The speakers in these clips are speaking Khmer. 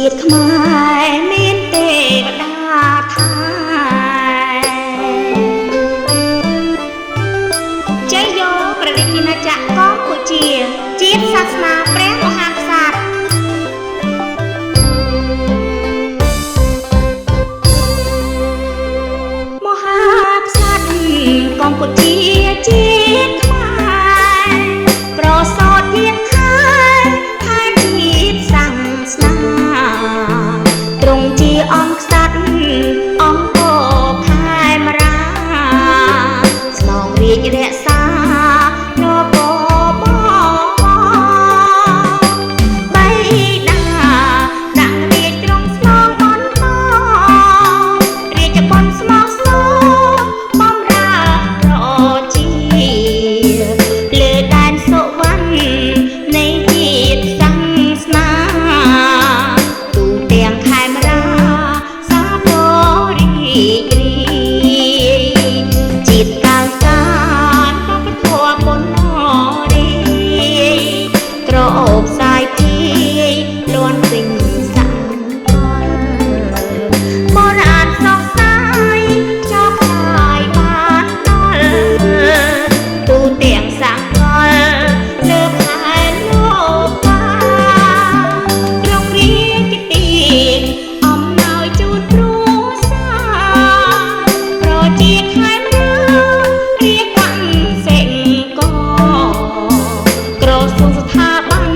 ជាតិខ្មែរមានទេវតាថែចៃយោព្រះរាជាណាចក្រកម្ពុជាជាតិសាសនាព្រះមហាក្សត្រមហាក្សត្រកម្ពុជាជាតិខ្មែរប្រសោតទៀតខែថែជាតិសាសនាទ្រង់ជាអង្គក្សត្រអង្គខែមរាស្នងរាជរក្សានគរបបៃតាដាក់រាជទ្រង់ស្នងបន្តរាជបុត្រស្មោះសរបម្រើប្រជាលើដែនសុវណ្ណនៃជាតិសាសនាទូទាំងខេមរាសាទររីករាយជាតិកាលការវប្បធម៌ពុនរីក្រអូបផ្សាយភាយលាន់ពេញសង្គមបរាណសោកសាយចោលផ្សាយបានដល់ទូទាំងសកលលើខែលោកបារងរាជទានអំណោយជូនគ្រួសារប្រជាខេមរារាជកម្មសេកកក្រសួងស្ថាប័ន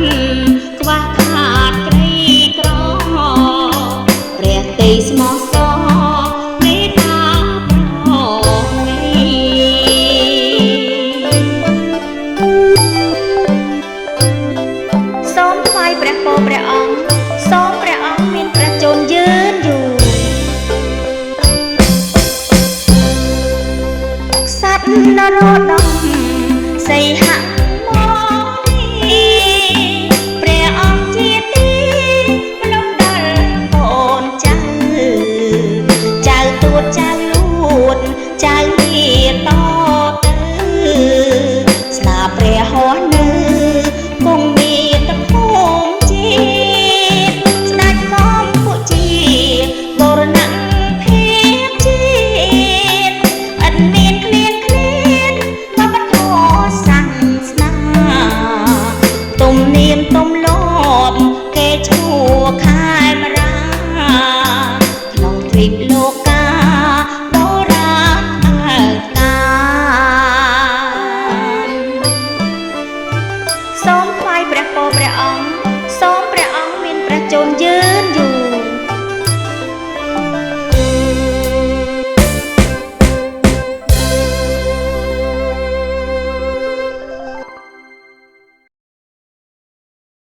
ខ្វះខាតក្រីក្រព្រះតីស្មោះសរមេត្តាប្រណីសូមថ្វាយព្រះពរព្រះអង្គសូមព្រះអង្គមានព្រះជន្មយឺនយូរក្សត្រនរោត្តមសីហមុនីព្រះអង្គជាទីភ្នំដល់កូនចៅចៅទួតចៅលួតចៅលាតទៅស្នាព្រះហស្ថនៅគង់មានតភូមិជាតិស្ដេចកម្ពុជាបរណភាពជាតិឥតមានឃ្លានឃ្លានវប្បធម៌សាសនាទំនៀមទម្លាប់គេឈ្មោះខែមរាក្នុងទ្វីបលោកាបរាណកាលសូមថ្វាយព្រះពរព្រះអង្គសូមព្រះអង្គមានព្រះជន្មយឺនយូរ